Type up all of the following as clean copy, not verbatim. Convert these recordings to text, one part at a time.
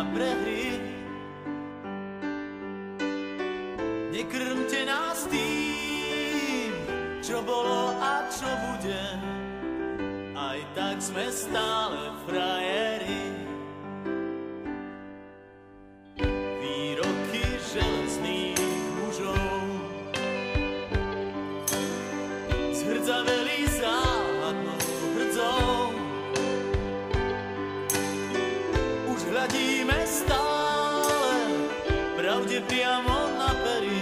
na prehry. Nekrmte nás tým, čo bolo a čo bude, aj tak sme stále frajeri. Výroky železných mužov zhrdzaveli záhadnou hrdzou. Už hľadíme stále pravde priamo na pery,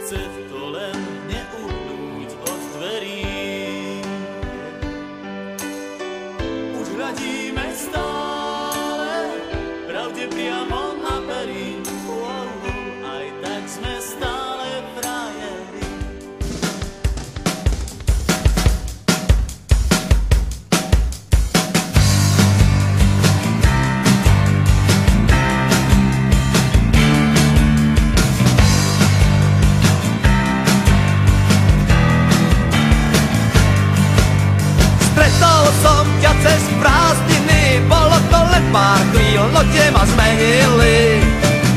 chce to len neuhnúť od dverí. Už hľadíme stále pravde priamo na pery, aj tak sme stále frajeri. Stretol som ťa cez prázdniny, bolo to len pár chvíľ, no tie ma zmenili.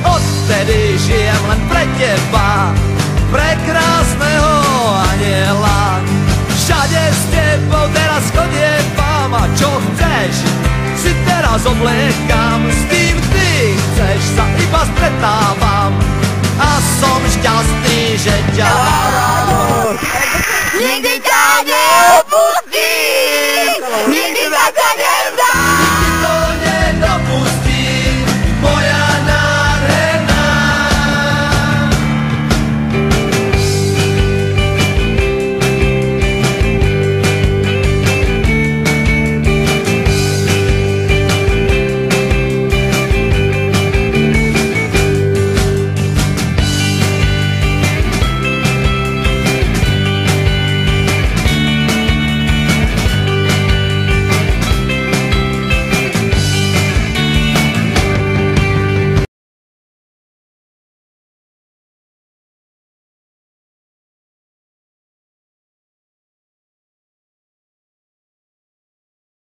Odtedy žijem len pre teba, pre krásneho aniela. Všade s tebou teraz chodievam a čo chceš, si teraz obliekam. S kým ty chceš, sa iba stretávam a som šťastný, že ťa Nikdy ťa neopustím.